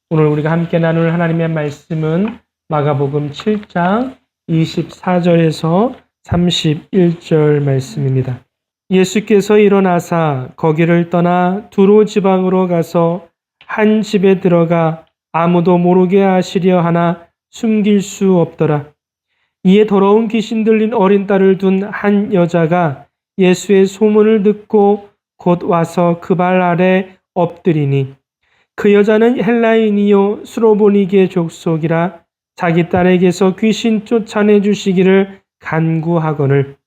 오늘 우리가 함께 나눌 하나님의 말씀은 마가복음 7장 24절에서 31절 말씀입니다. 예수께서 일어나사 거기를 떠나 두로 지방으로 가서 한 집에 들어가 아무도 모르게 하시려 하나 숨길 수 없더라. 이에 더러운 귀신 들린 어린 딸을 둔 한 여자가 예수의 소문을 듣고 곧 와서 그 발 아래 엎드리니 그 여자는 헬라인이요 수로보니게 족속이라 자기 딸에게서 귀신 쫓아내 주시기를 간구하거늘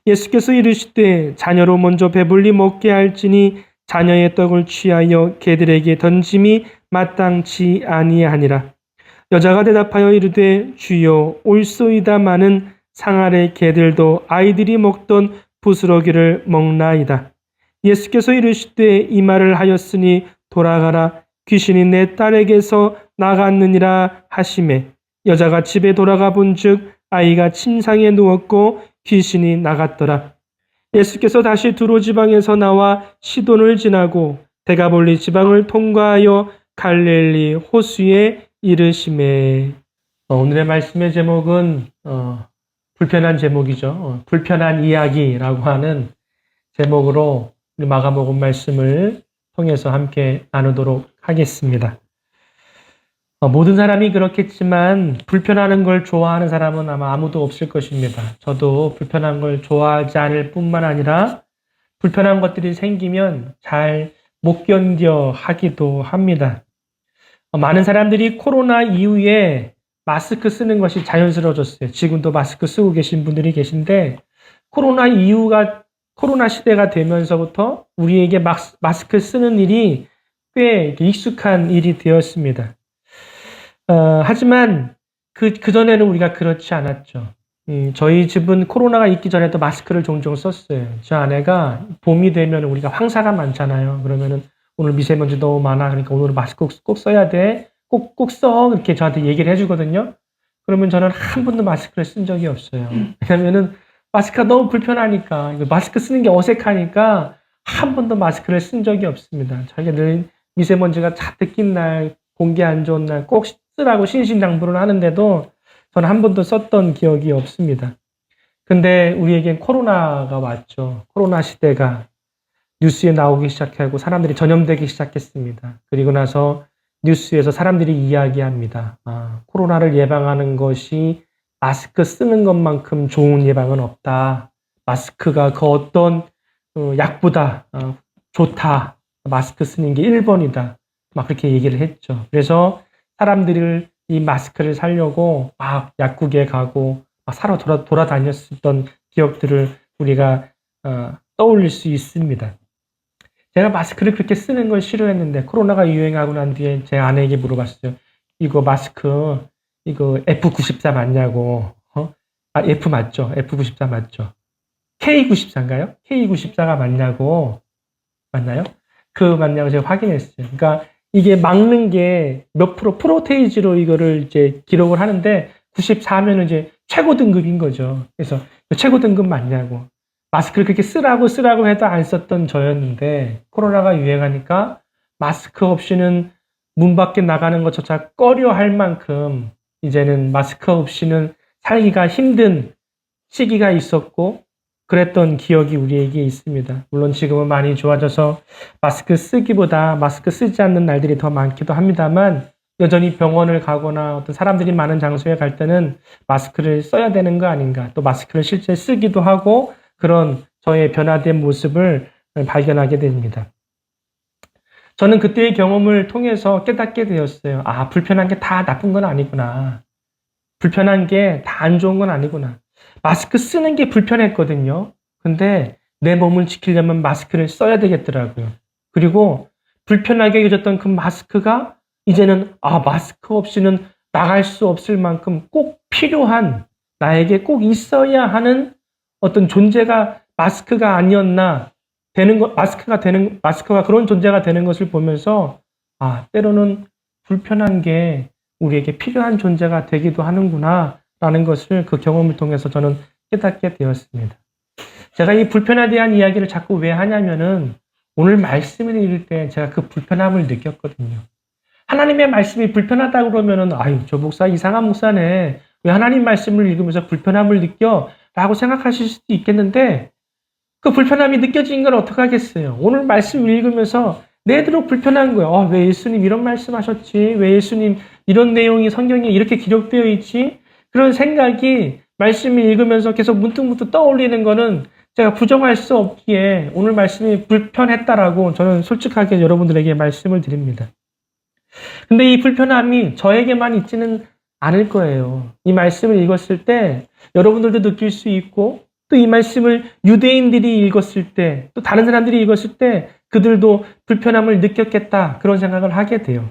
예수께서 이르시되 자녀로 먼저 배불리 먹게 할지니 자녀의 떡을 취하여 개들에게 던짐이 마땅치 아니하니라. 여자가 대답하여 이르되 주여 옳소이다마는 상 아래 개들도 아이들이 먹던 부스러기를 먹나이다. 예수께서 이르시되 이 말을 하였으니 돌아가라 귀신이 내 딸에게서 나갔느니라 하시매 여자가 집에 돌아가 본즉 아이가 침상에 누웠고 귀신이 나갔더라. 예수께서 다시 두로 지방에서 나와 시돈을 지나고 데가볼리 지방을 통과하여 갈릴리 호수에 이르시매. 오늘의 말씀의 제목은 불편한 제목이죠. 불편한 이야기라고 하는 제목으로 우리 마가복음 말씀을 통해서 함께 나누도록 하겠습니다. 모든 사람이 그렇겠지만 불편한 걸 좋아하는 사람은 아마 아무도 없을 것입니다. 저도 불편한 걸 좋아하지 않을 뿐만 아니라 불편한 것들이 생기면 잘 못 견뎌 하기도 합니다. 많은 사람들이 코로나 이후에 마스크 쓰는 것이 자연스러워졌어요. 지금도 마스크 쓰고 계신 분들이 계신데 코로나 시대가 되면서부터 우리에게 마스크 쓰는 일이 꽤 익숙한 일이 되었습니다. 하지만 그전에는 우리가 그렇지 않았죠. 저희 집은 코로나가 있기 전에도 마스크를 종종 썼어요. 저 아내가 봄이 되면 우리가 황사가 많잖아요. 그러면은 오늘 미세먼지 너무 많아. 그러니까 오늘 마스크 꼭 써야 돼. 꼭 써. 이렇게 저한테 얘기를 해주거든요. 그러면 저는 한 번도 마스크를 쓴 적이 없어요. 왜냐면은 마스크가 너무 불편하니까, 마스크 쓰는 게 어색하니까 한 번도 마스크를 쓴 적이 없습니다. 자기가 늘 미세먼지가 잔뜩 낀 날, 공기 안 좋은 날 꼭 쓰라고 신신당부를 하는데도 저는 한 번도 썼던 기억이 없습니다. 근데 우리에겐 코로나가 왔죠. 코로나 시대가 뉴스에 나오기 시작하고 사람들이 전염되기 시작했습니다. 그리고 나서 뉴스에서 사람들이 이야기합니다. 코로나를 예방하는 것이 마스크 쓰는 것만큼 좋은 예방은 없다. 마스크가 그 어떤 약보다 좋다. 마스크 쓰는 게 1번이다. 막 그렇게 얘기를 했죠. 그래서 사람들을 이 마스크를 사려고 막 약국에 가고 막 사러 돌아다녔었던 기억들을 우리가 떠올릴 수 있습니다. 제가 마스크를 그렇게 쓰는 걸 싫어했는데 코로나가 유행하고 난 뒤에 제 아내에게 물어봤어요. 이거 마스크 이거 F94 맞냐고. F 맞죠? F94 맞죠? K94인가요? K94가 맞냐고. 맞나요? 맞냐고 제가 확인했어요. 그러니까 이게 막는 게 몇 프로테이지로 이거를 이제 기록을 하는데 94면은 이제 최고 등급인 거죠. 그래서 최고 등급 맞냐고. 마스크를 그렇게 쓰라고 해도 안 썼던 저였는데 코로나가 유행하니까 마스크 없이는 문 밖에 나가는 것조차 꺼려 할 만큼 이제는 마스크 없이는 살기가 힘든 시기가 있었고 그랬던 기억이 우리에게 있습니다. 물론 지금은 많이 좋아져서 마스크 쓰기보다 마스크 쓰지 않는 날들이 더 많기도 합니다만 여전히 병원을 가거나 어떤 사람들이 많은 장소에 갈 때는 마스크를 써야 되는 거 아닌가, 또 마스크를 실제 쓰기도 하고 그런 저의 변화된 모습을 발견하게 됩니다. 저는 그때의 경험을 통해서 깨닫게 되었어요. 불편한 게 다 나쁜 건 아니구나. 불편한 게 다 안 좋은 건 아니구나. 마스크 쓰는 게 불편했거든요. 근데 내 몸을 지키려면 마스크를 써야 되겠더라고요. 그리고 불편하게 여겼던 그 마스크가 이제는 마스크 없이는 나갈 수 없을 만큼 꼭 필요한, 나에게 꼭 있어야 하는 어떤 존재가 마스크가 아니었나 마스크가 그런 존재가 되는 것을 보면서 때로는 불편한 게 우리에게 필요한 존재가 되기도 하는구나 라는 것을 그 경험을 통해서 저는 깨닫게 되었습니다. 제가 이 불편에 대한 이야기를 자꾸 왜 하냐면은 오늘 말씀을 읽을 때 제가 그 불편함을 느꼈거든요. 하나님의 말씀이 불편하다고 그러면은, 아유, 저 목사 이상한 목사네. 왜 하나님 말씀을 읽으면서 불편함을 느껴? 라고 생각하실 수도 있겠는데, 그 불편함이 느껴지는 걸 어떡하겠어요? 오늘 말씀 읽으면서 내대로 불편한 거예요. 왜 예수님 이런 말씀하셨지? 왜 예수님 이런 내용이 성경에 이렇게 기록되어 있지? 그런 생각이 말씀을 읽으면서 계속 문득문득 떠올리는 거는 제가 부정할 수 없기에 오늘 말씀이 불편했다라고 저는 솔직하게 여러분들에게 말씀을 드립니다. 근데 이 불편함이 저에게만 있지는 않을 거예요. 이 말씀을 읽었을 때 여러분들도 느낄 수 있고 또 이 말씀을 유대인들이 읽었을 때 또 다른 사람들이 읽었을 때 그들도 불편함을 느꼈겠다 그런 생각을 하게 돼요.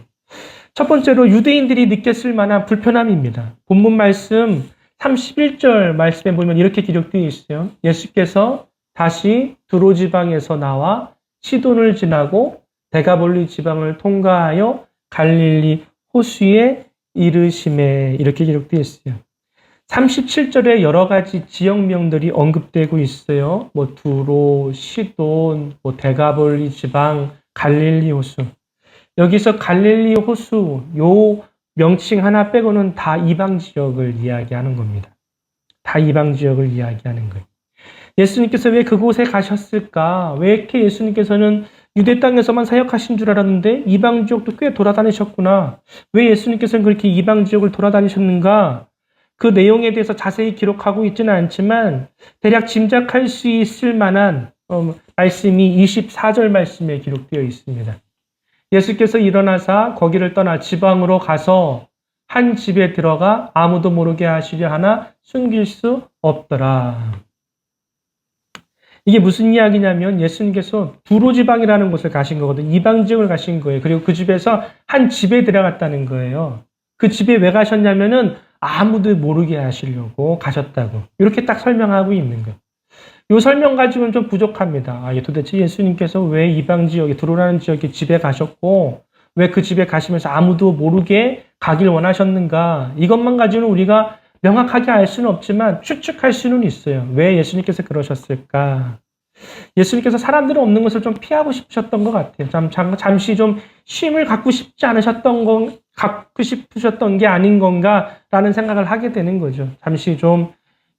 첫 번째로 유대인들이 느꼈을 만한 불편함입니다. 본문 말씀 31절 말씀에 보면 이렇게 기록되어 있어요. 예수께서 다시 두로 지방에서 나와 시돈을 지나고 데가볼리 지방을 통과하여 갈릴리 호수에 이르심에 이렇게 기록되어 있어요. 37절에 여러 가지 지역명들이 언급되고 있어요. 두로, 시돈, 데가볼리 지방, 갈릴리 호수. 여기서 갈릴리 호수 요 명칭 하나 빼고는 다 이방 지역을 이야기하는 겁니다. 다 이방 지역을 이야기하는 거예요. 예수님께서 왜 그곳에 가셨을까? 왜 이렇게 예수님께서는 유대 땅에서만 사역하신 줄 알았는데 이방 지역도 꽤 돌아다니셨구나. 왜 예수님께서는 그렇게 이방 지역을 돌아다니셨는가? 그 내용에 대해서 자세히 기록하고 있지는 않지만 대략 짐작할 수 있을 만한 말씀이 24절 말씀에 기록되어 있습니다. 예수께서 일어나사 거기를 떠나 지방으로 가서 한 집에 들어가 아무도 모르게 하시려 하나 숨길 수 없더라. 이게 무슨 이야기냐면 예수님께서 두로 지방이라는 곳을 가신 거거든요. 이방 지역을 가신 거예요. 그리고 그 집에서 한 집에 들어갔다는 거예요. 그 집에 왜 가셨냐면은 아무도 모르게 하시려고 가셨다고. 이렇게 딱 설명하고 있는 거예요. 이 설명 가지고는 좀 부족합니다. 도대체 예수님께서 왜 이방 지역에 두로라는 지역에 집에 가셨고 왜 그 집에 가시면서 아무도 모르게 가길 원하셨는가. 이것만 가지고는 우리가 명확하게 알 수는 없지만 추측할 수는 있어요. 왜 예수님께서 그러셨을까? 예수님께서 사람들이 없는 것을 좀 피하고 싶으셨던 것 같아요. 잠시 좀 쉼을 갖고 싶으셨던 게 아닌 건가라는 생각을 하게 되는 거죠. 잠시 좀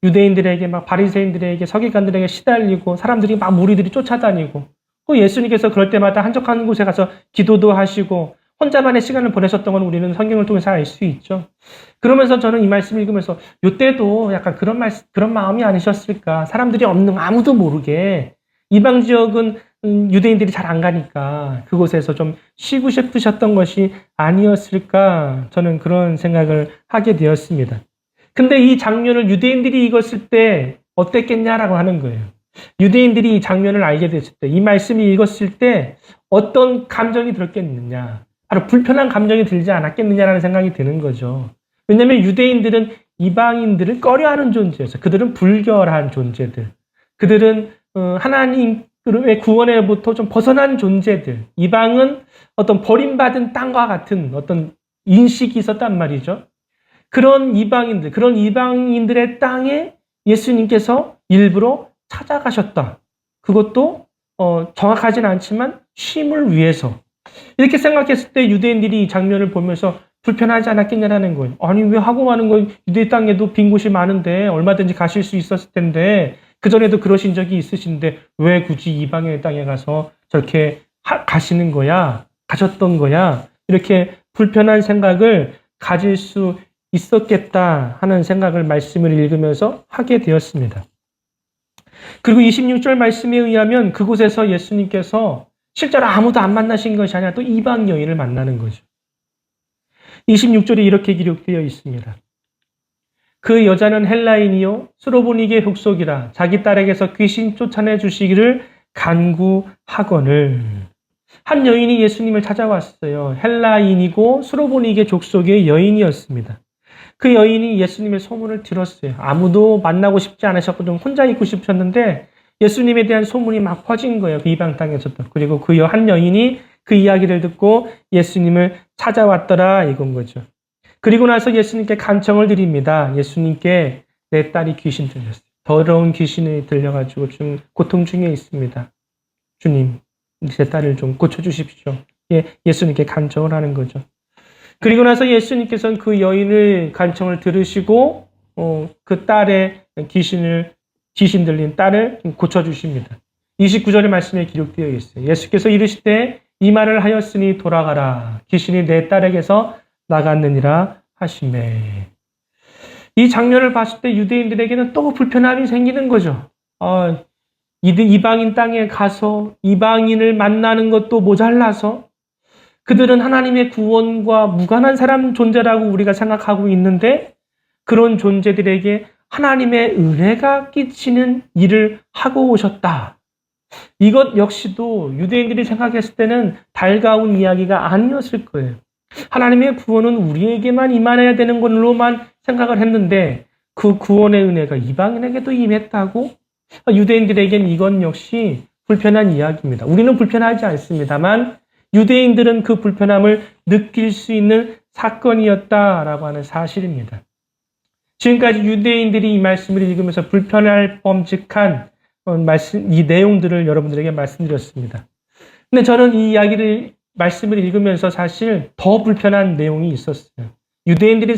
유대인들에게 바리새인들에게 서기관들에게 시달리고 사람들이 무리들이 쫓아다니고 그 예수님께서 그럴 때마다 한적한 곳에 가서 기도도 하시고 혼자만의 시간을 보내셨던 건 우리는 성경을 통해서 알 수 있죠. 그러면서 저는 이 말씀을 읽으면서 이때도 약간 그런 마음이 아니셨을까. 사람들이 없는 아무도 모르게 이방 지역은 유대인들이 잘 안 가니까 그곳에서 좀 쉬고 싶으셨던 것이 아니었을까. 저는 그런 생각을 하게 되었습니다. 근데 이 장면을 유대인들이 읽었을 때 어땠겠냐라고 하는 거예요. 유대인들이 이 장면을 알게 됐을 때, 이 말씀이 읽었을 때 어떤 감정이 들었겠느냐. 바로 불편한 감정이 들지 않았겠느냐라는 생각이 드는 거죠. 왜냐하면 유대인들은 이방인들을 꺼려하는 존재였어요. 그들은 불결한 존재들. 그들은 하나님의 구원에부터 좀 벗어난 존재들. 이방은 어떤 버림받은 땅과 같은 어떤 인식이 있었단 말이죠. 그런 이방인들의 땅에 예수님께서 일부러 찾아가셨다. 그것도 정확하진 않지만 쉼을 위해서. 이렇게 생각했을 때 유대인들이 이 장면을 보면서 불편하지 않았겠냐라는 거예요. 아니 왜 하고 가는 거예요? 유대 땅에도 빈 곳이 많은데 얼마든지 가실 수 있었을 텐데 그전에도 그러신 적이 있으신데 왜 굳이 이방의 땅에 가서 저렇게 가시는 거야? 가셨던 거야? 이렇게 불편한 생각을 가질 수 있었겠다 하는 생각을 말씀을 읽으면서 하게 되었습니다. 그리고 26절 말씀에 의하면 그곳에서 예수님께서 실제로 아무도 안 만나신 것이 아니라 또 이방 여인을 만나는 거죠. 26절에 이렇게 기록되어 있습니다. 그 여자는 헬라인이요 수로보니게 족속이라 자기 딸에게서 귀신 쫓아내 주시기를 간구하거늘. 한 여인이 예수님을 찾아왔어요. 헬라인이고 수로보니게 족속의 여인이었습니다. 그 여인이 예수님의 소문을 들었어요. 아무도 만나고 싶지 않으셨고 좀 혼자 있고 싶으셨는데 예수님에 대한 소문이 막 퍼진 거예요. 그 이방 땅에서도. 그리고 그 한 여인이 그 이야기를 듣고 예수님을 찾아왔더라 이건 거죠. 그리고 나서 예수님께 간청을 드립니다. 예수님께 내 딸이 귀신 들렸어요. 더러운 귀신이 들려가지고 좀 고통 중에 있습니다. 주님, 제 딸을 좀 고쳐주십시오. 예수님께 간청을 하는 거죠. 그리고 나서 예수님께서는 그 여인을 간청을 들으시고 그 딸의 귀신 들린 딸을 고쳐주십니다. 29절의 말씀에 기록되어 있어요. 예수께서 이르시되 이 말을 하였으니 돌아가라. 귀신이 내 딸에게서 나갔느니라 하시매. 이 장면을 봤을 때 유대인들에게는 또 불편함이 생기는 거죠. 이방인 땅에 가서 이방인을 만나는 것도 모자라서 그들은 하나님의 구원과 무관한 사람 존재라고 우리가 생각하고 있는데 그런 존재들에게 하나님의 은혜가 끼치는 일을 하고 오셨다. 이것 역시도 유대인들이 생각했을 때는 달가운 이야기가 아니었을 거예요. 하나님의 구원은 우리에게만 임하여야 되는 걸로만 생각을 했는데 그 구원의 은혜가 이방인에게도 임했다고? 유대인들에겐 이건 역시 불편한 이야기입니다. 우리는 불편하지 않습니다만 유대인들은 그 불편함을 느낄 수 있는 사건이었다라고 하는 사실입니다. 지금까지 유대인들이 이 말씀을 읽으면서 불편할 범직한 이 내용들을 여러분들에게 말씀드렸습니다. 근데 저는 이 말씀을 읽으면서 사실 더 불편한 내용이 있었어요. 유대인들이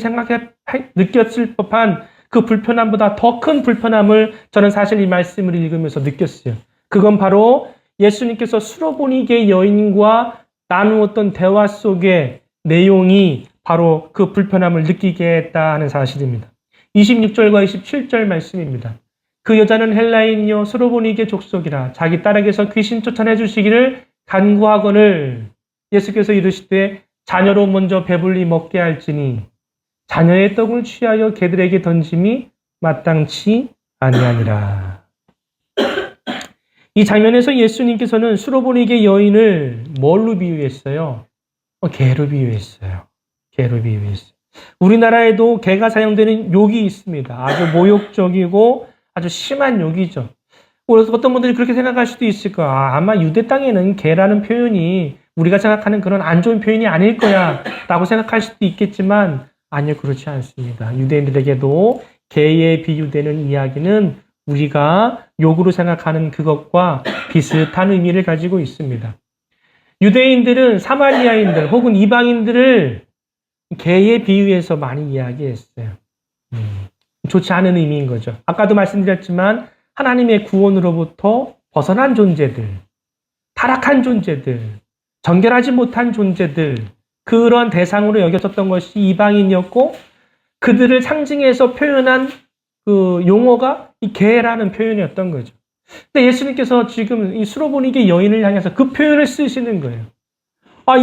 느꼈을 법한 그 불편함보다 더 큰 불편함을 저는 사실 이 말씀을 읽으면서 느꼈어요. 그건 바로 예수님께서 수로보니게 여인과 나누었던 대화 속의 내용이 바로 그 불편함을 느끼게 했다 하는 사실입니다. 26절과 27절 말씀입니다. 그 여자는 헬라인이요 수로보니게 족속이라 자기 딸에게서 귀신 쫓아내 주시기를 간구하거늘 예수께서 이르시되 자녀로 먼저 배불리 먹게 할지니 자녀의 떡을 취하여 개들에게 던짐이 마땅치 아니하니라. 이 장면에서 예수님께서는 수로보니게 여인을 뭘로 비유했어요? 개로 비유했어요. 개로 비유했어요. 우리나라에도 개가 사용되는 욕이 있습니다. 아주 모욕적이고 아주 심한 욕이죠. 그래서 어떤 분들이 그렇게 생각할 수도 있을 거야. 아마 유대 땅에는 개라는 표현이 우리가 생각하는 그런 안 좋은 표현이 아닐 거야 라고 생각할 수도 있겠지만 아니요, 그렇지 않습니다. 유대인들에게도 개에 비유되는 이야기는 우리가 욕으로 생각하는 그것과 비슷한 의미를 가지고 있습니다. 유대인들은 사마리아인들 혹은 이방인들을 개에 비유해서 많이 이야기했어요. 좋지 않은 의미인 거죠. 아까도 말씀드렸지만 하나님의 구원으로부터 벗어난 존재들, 타락한 존재들, 정결하지 못한 존재들, 그런 대상으로 여겨졌던 것이 이방인이었고 그들을 상징해서 표현한 그 용어가 이 개라는 표현이었던 거죠. 근데 예수님께서 지금 이 수로보니게 여인을 향해서 그 표현을 쓰시는 거예요.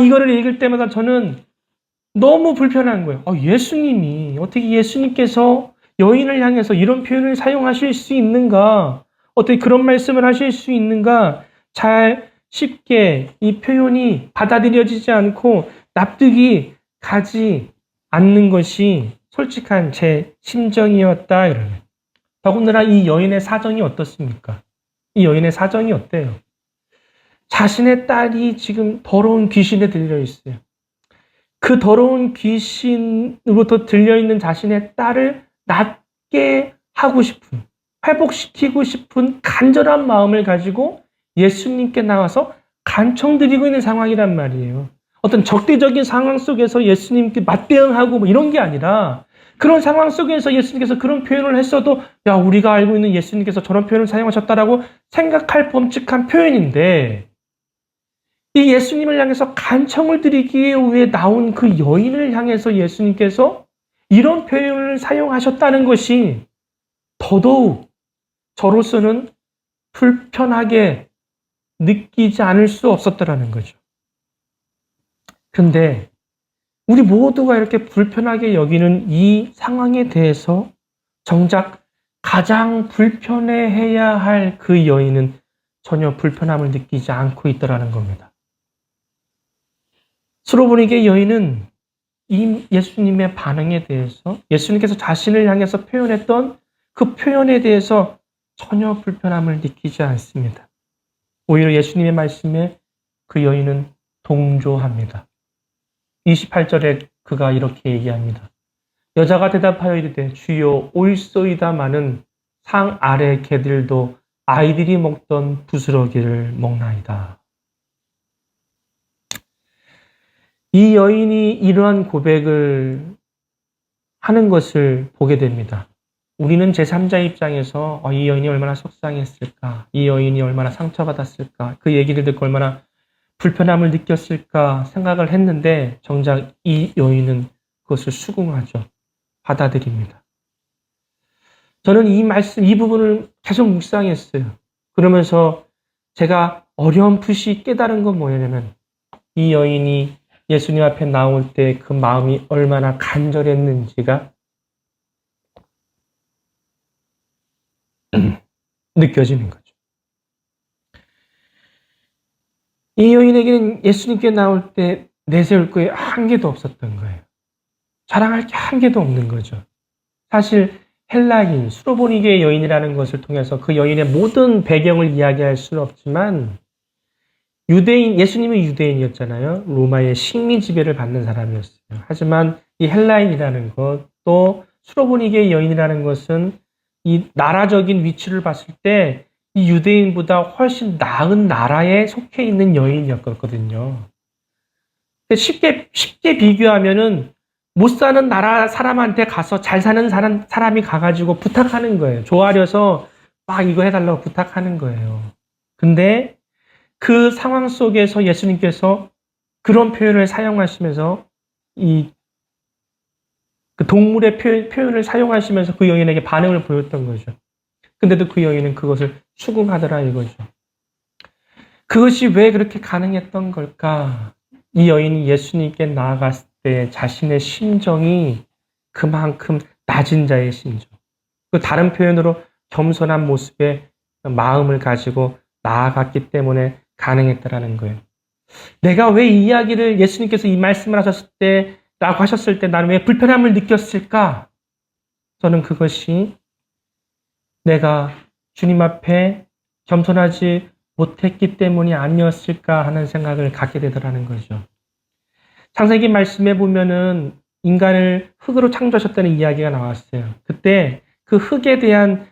이거를 읽을 때마다 저는 너무 불편한 거예요. 예수님이 어떻게 예수님께서 여인을 향해서 이런 표현을 사용하실 수 있는가? 어떻게 그런 말씀을 하실 수 있는가? 쉽게 이 표현이 받아들여지지 않고 납득이 가지 않는 것이 솔직한 제 심정이었다. 이러면. 더군다나 이 여인의 사정이 어떻습니까? 이 여인의 사정이 어때요? 자신의 딸이 지금 더러운 귀신에 들려 있어요. 그 더러운 귀신으로부터 들려있는 자신의 딸을 낫게 하고 싶은, 회복시키고 싶은 간절한 마음을 가지고 예수님께 나와서 간청드리고 있는 상황이란 말이에요. 어떤 적대적인 상황 속에서 예수님께 맞대응하고 이런 게 아니라 그런 상황 속에서 예수님께서 그런 표현을 했어도 우리가 알고 있는 예수님께서 저런 표현을 사용하셨다라고 생각할 범칙한 표현인데 이 예수님을 향해서 간청을 드리기 위해 나온 그 여인을 향해서 예수님께서 이런 표현을 사용하셨다는 것이 더더욱 저로서는 불편하게 느끼지 않을 수 없었다라는 거죠. 근데 우리 모두가 이렇게 불편하게 여기는 이 상황에 대해서 정작 가장 불편해해야 할 그 여인은 전혀 불편함을 느끼지 않고 있더라는 겁니다. 수로보니게 여인은 이 예수님의 반응에 대해서 예수님께서 자신을 향해서 표현했던 그 표현에 대해서 전혀 불편함을 느끼지 않습니다. 오히려 예수님의 말씀에 그 여인은 동조합니다. 28절에 그가 이렇게 얘기합니다. 여자가 대답하여 이르되 주여 옳소이다마는 상 아래 개들도 아이들이 먹던 부스러기를 먹나이다. 이 여인이 이러한 고백을 하는 것을 보게 됩니다. 우리는 제3자 입장에서 이 여인이 얼마나 속상했을까, 이 여인이 얼마나 상처받았을까, 그 얘기를 듣고 얼마나 불편함을 느꼈을까 생각을 했는데 정작 이 여인은 그것을 수긍하죠. 받아들입니다. 저는 이 말씀, 이 부분을 계속 묵상했어요. 그러면서 제가 어렴풋이 깨달은 건 뭐냐면 이 여인이 예수님 앞에 나올 때 그 마음이 얼마나 간절했는지가 느껴지는 거죠. 이 여인에게는 예수님께 나올 때 내세울 거에 한 개도 없었던 거예요. 자랑할 게 한 개도 없는 거죠. 사실 헬라인, 수로보니게의 여인이라는 것을 통해서 그 여인의 모든 배경을 이야기할 수는 없지만 유대인, 예수님은 유대인이었잖아요. 로마의 식민 지배를 받는 사람이었어요. 하지만 이 헬라인이라는 것, 또 수로보니게의 여인이라는 것은 이 나라적인 위치를 봤을 때 이 유대인보다 훨씬 나은 나라에 속해 있는 여인이었거든요. 쉽게 비교하면은 못 사는 나라 사람한테 가서 잘 사는 사람이 가가지고 부탁하는 거예요. 조아려서 막 이거 해달라고 부탁하는 거예요. 근데 그 상황 속에서 예수님께서 그런 표현을 사용하시면서 그 동물의 표현을 사용하시면서 그 여인에게 반응을 보였던 거죠. 근데도 그 여인은 그것을 수긍하더라 이거죠. 그것이 왜 그렇게 가능했던 걸까? 이 여인이 예수님께 나아갔을 때 자신의 심정이 그만큼 낮은 자의 심정. 그 다른 표현으로 겸손한 모습의 마음을 가지고 나아갔기 때문에 가능했다라는 거예요. 내가 왜 이 이야기를 예수님께서 이 말씀을 하셨을 때 라고 하셨을 때 나는 왜 불편함을 느꼈을까? 저는 그것이 내가 주님 앞에 겸손하지 못했기 때문이 아니었을까 하는 생각을 갖게 되더라는 거죠. 창세기 말씀에 보면은 인간을 흙으로 창조하셨다는 이야기가 나왔어요. 그때 그 흙에 대한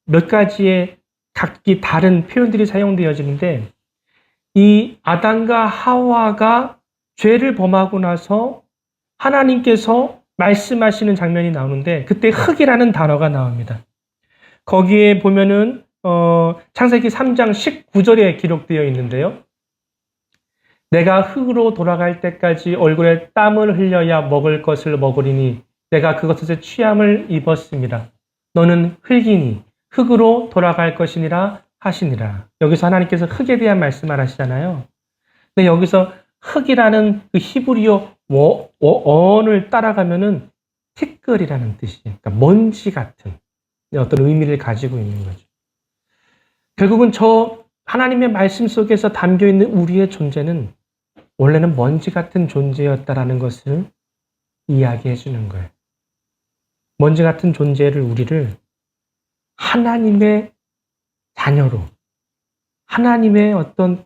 몇 가지의 각기 다른 표현들이 사용되어지는데 이 아담과 하와가 죄를 범하고 나서 하나님께서 말씀하시는 장면이 나오는데 그때 흙이라는 단어가 나옵니다. 거기에 보면은 창세기 3장 19절에 기록되어 있는데요. 내가 흙으로 돌아갈 때까지 얼굴에 땀을 흘려야 먹을 것을 먹으리니 내가 그것에 취함을 입었습니다. 너는 흙이니 흙으로 돌아갈 것이니라 하시니라. 여기서 하나님께서 흙에 대한 말씀을 하시잖아요. 근데 여기서 흙이라는 그 히브리어 어원을 따라가면은 티끌이라는 뜻이, 그러니까 먼지 같은 어떤 의미를 가지고 있는 거죠. 결국은 저 하나님의 말씀 속에서 담겨 있는 우리의 존재는 원래는 먼지 같은 존재였다라는 것을 이야기해 주는 거예요. 먼지 같은 존재를 우리를 하나님의 자녀로, 하나님의 어떤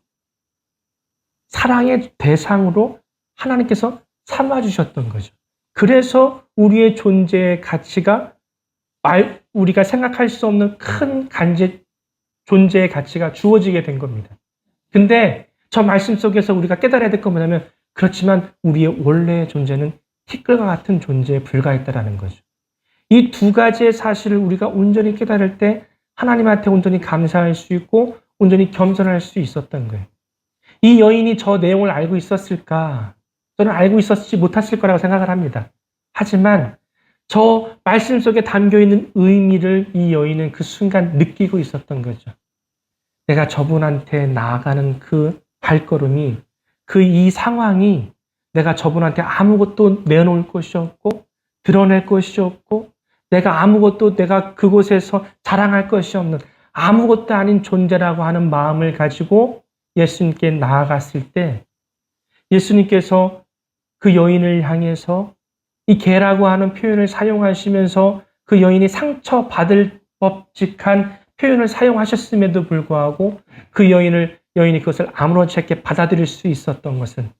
사랑의 대상으로 하나님께서 삼아주셨던 거죠. 그래서 우리의 존재의 가치가 우리가 생각할 수 없는 큰 존재의 가치가 주어지게 된 겁니다. 근데 저 말씀 속에서 우리가 깨달아야 될 건 뭐냐면 그렇지만 우리의 원래의 존재는 티끌과 같은 존재에 불과했다라는 거죠. 이 두 가지의 사실을 우리가 온전히 깨달을 때 하나님한테 온전히 감사할 수 있고 온전히 겸손할 수 있었던 거예요. 이 여인이 저 내용을 알고 있었을까? 저는 알고 있었지 못했을 거라고 생각을 합니다. 하지만 저 말씀 속에 담겨있는 의미를 이 여인은 그 순간 느끼고 있었던 거죠. 내가 저분한테 나아가는 그 발걸음이, 이 상황이 내가 저분한테 아무것도 내놓을 것이 없고 드러낼 것이 없고 내가 그곳에서 자랑할 것이 없는 아무것도 아닌 존재라고 하는 마음을 가지고 예수님께 나아갔을 때 예수님께서 그 여인을 향해서 이 개라고 하는 표현을 사용하시면서 그 여인이 상처받을 법직한 표현을 사용하셨음에도 불구하고 그 여인이 그것을 아무렇지 않게 받아들일 수 있었던 것은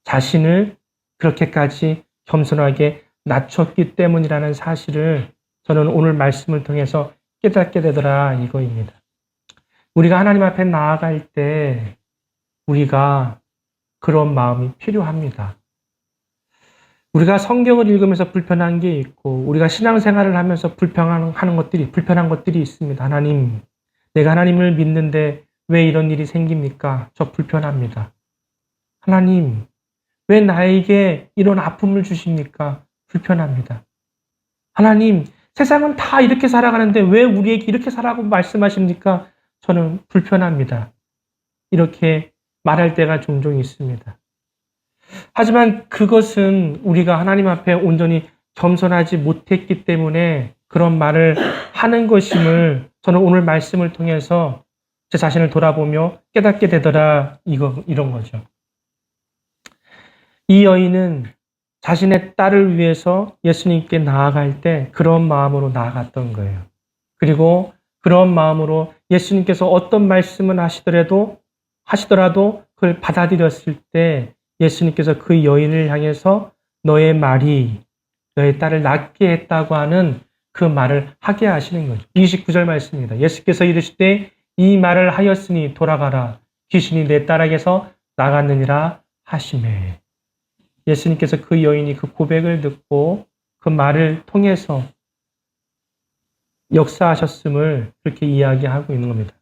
자신을 그렇게까지 겸손하게 낮췄기 때문이라는 사실을 저는 오늘 말씀을 통해서 깨닫게 되더라 이거입니다. 우리가 하나님 앞에 나아갈 때 우리가 그런 마음이 필요합니다. 우리가 성경을 읽으면서 불편한 게 있고 우리가 신앙생활을 하면서 불편한 것들이 있습니다. 하나님, 내가 하나님을 믿는데 왜 이런 일이 생깁니까? 저 불편합니다. 하나님, 왜 나에게 이런 아픔을 주십니까? 불편합니다. 하나님, 세상은 다 이렇게 살아가는데 왜 우리에게 이렇게 살아가고 말씀하십니까? 저는 불편합니다. 이렇게 말할 때가 종종 있습니다. 하지만 그것은 우리가 하나님 앞에 온전히 겸손하지 못했기 때문에 그런 말을 하는 것임을 저는 오늘 말씀을 통해서 제 자신을 돌아보며 깨닫게 되더라, 이런 거죠. 이 여인은 자신의 딸을 위해서 예수님께 나아갈 때 그런 마음으로 나아갔던 거예요. 그리고 그런 마음으로 예수님께서 어떤 말씀을 하시더라도 그걸 받아들였을 때 예수님께서 그 여인을 향해서 너의 말이 너의 딸을 낫게 했다고 하는 그 말을 하게 하시는 거죠. 29절 말씀입니다. 예수께서 이르시되 이 말을 하였으니 돌아가라. 귀신이 내 딸에게서 나갔느니라 하시매. 예수님께서 그 여인이 그 고백을 듣고 그 말을 통해서 역사하셨음을 그렇게 이야기하고 있는 겁니다.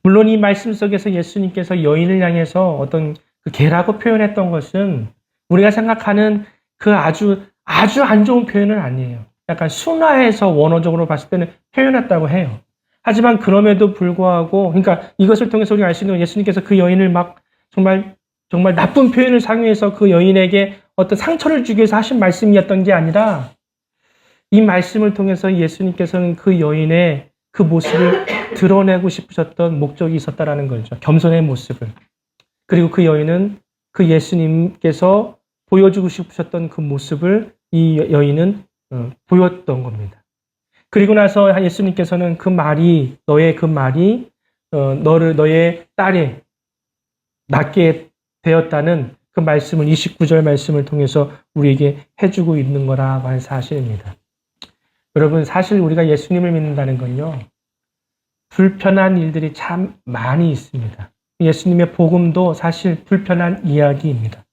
물론 이 말씀 속에서 예수님께서 여인을 향해서 어떤 그 개라고 표현했던 것은 우리가 생각하는 그 아주 안 좋은 표현은 아니에요. 약간 순화해서 원어적으로 봤을 때는 표현했다고 해요. 하지만 그럼에도 불구하고, 그러니까 이것을 통해서 우리가 알 수 있는 건 예수님께서 그 여인을 막 정말 나쁜 표현을 사용해서 그 여인에게 어떤 상처를 주기 위해서 하신 말씀이었던 게 아니라 이 말씀을 통해서 예수님께서는 그 여인의 그 모습을 드러내고 싶으셨던 목적이 있었다라는 거죠. 겸손의 모습을. 그리고 그 여인은 그 예수님께서 보여주고 싶으셨던 그 모습을 이 여인은 보였던 겁니다. 그리고 나서 예수님께서는 너의 딸에 낫게 되었다는 그 말씀을 29절 말씀을 통해서 우리에게 해주고 있는 거라고 하는 사실입니다. 여러분, 사실 우리가 예수님을 믿는다는 건요, 불편한 일들이 참 많이 있습니다. 예수님의 복음도 사실 불편한 이야기입니다.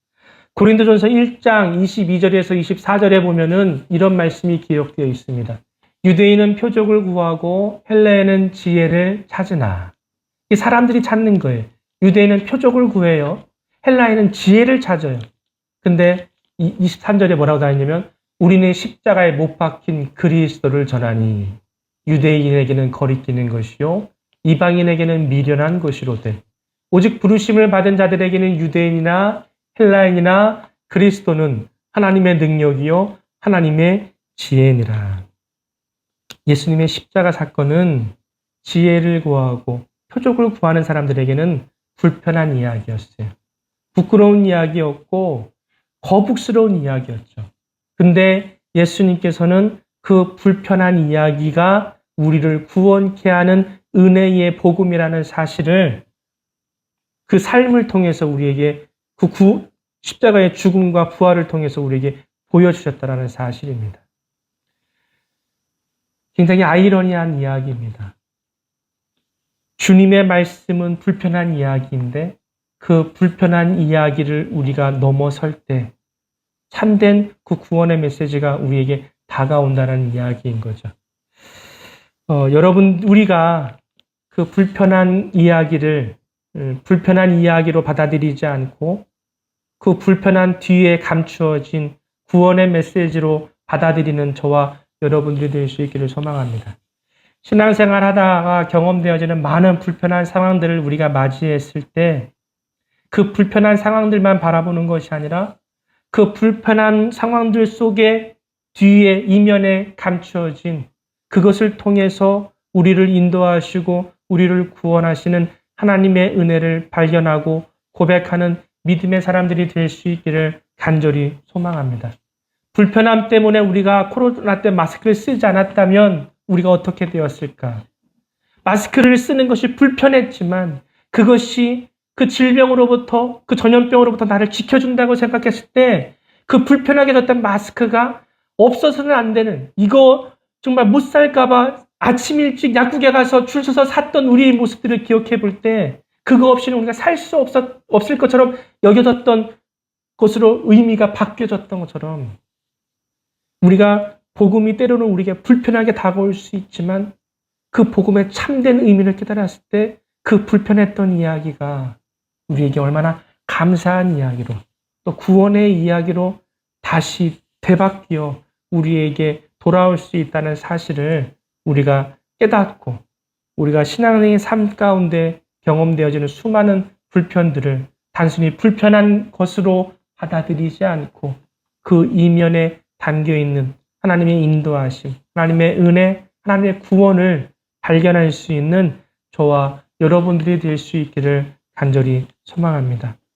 고린도전서 1장 22절에서 24절에 보면은 이런 말씀이 기록되어 있습니다. 유대인은 표적을 구하고 헬라인은 지혜를 찾으나. 이 사람들이 찾는 거예요. 유대인은 표적을 구해요. 헬라인은 지혜를 찾아요. 근데 23절에 뭐라고 다니냐면 우리는 십자가에 못 박힌 그리스도를 전하니 유대인에게는 거리끼는 것이요 이방인에게는 미련한 것이로되 오직 부르심을 받은 자들에게는 유대인이나 헬라인이나 그리스도는 하나님의 능력이요 하나님의 지혜니라. 예수님의 십자가 사건은 지혜를 구하고 표적을 구하는 사람들에게는 불편한 이야기였어요. 부끄러운 이야기였고 거북스러운 이야기였죠. 근데 예수님께서는 그 불편한 이야기가 우리를 구원케 하는 은혜의 복음이라는 사실을 그 삶을 통해서 우리에게 십자가의 죽음과 부활을 통해서 우리에게 보여주셨다는 사실입니다. 굉장히 아이러니한 이야기입니다. 주님의 말씀은 불편한 이야기인데 그 불편한 이야기를 우리가 넘어설 때 참된 그 구원의 메시지가 우리에게 다가온다는 이야기인 거죠. 여러분, 우리가 그 불편한 이야기를 불편한 이야기로 받아들이지 않고 그 불편한 뒤에 감추어진 구원의 메시지로 받아들이는 저와 여러분들이 될 수 있기를 소망합니다. 신앙생활 하다가 경험되어지는 많은 불편한 상황들을 우리가 맞이했을 때 그 불편한 상황들만 바라보는 것이 아니라 그 불편한 상황들 속에 뒤에 이면에 감추어진 그것을 통해서 우리를 인도하시고 우리를 구원하시는 하나님의 은혜를 발견하고 고백하는 믿음의 사람들이 될 수 있기를 간절히 소망합니다. 불편함 때문에 우리가 코로나 때 마스크를 쓰지 않았다면 우리가 어떻게 되었을까? 마스크를 쓰는 것이 불편했지만 그것이 그 질병으로부터, 그 전염병으로부터 나를 지켜준다고 생각했을 때 그 불편하게 졌던 마스크가 없어서는 안 되는, 이거 정말 못 살까봐 아침 일찍 약국에 가서 줄 서서 샀던 우리의 모습들을 기억해 볼 때 그거 없이는 우리가 살 수 없을 것처럼 여겨졌던 것으로 의미가 바뀌어졌던 것처럼 우리가 복음이 때로는 우리에게 불편하게 다가올 수 있지만 그 복음의 참된 의미를 깨달았을 때 그 불편했던 이야기가 우리에게 얼마나 감사한 이야기로 또 구원의 이야기로 다시 되바뀌어 우리에게 돌아올 수 있다는 사실을 우리가 깨닫고 우리가 신앙의 삶 가운데 경험되어지는 수많은 불편들을 단순히 불편한 것으로 받아들이지 않고 그 이면에 담겨있는 하나님의 인도하심, 하나님의 은혜, 하나님의 구원을 발견할 수 있는 저와 여러분들이 될 수 있기를 간절히 소망합니다.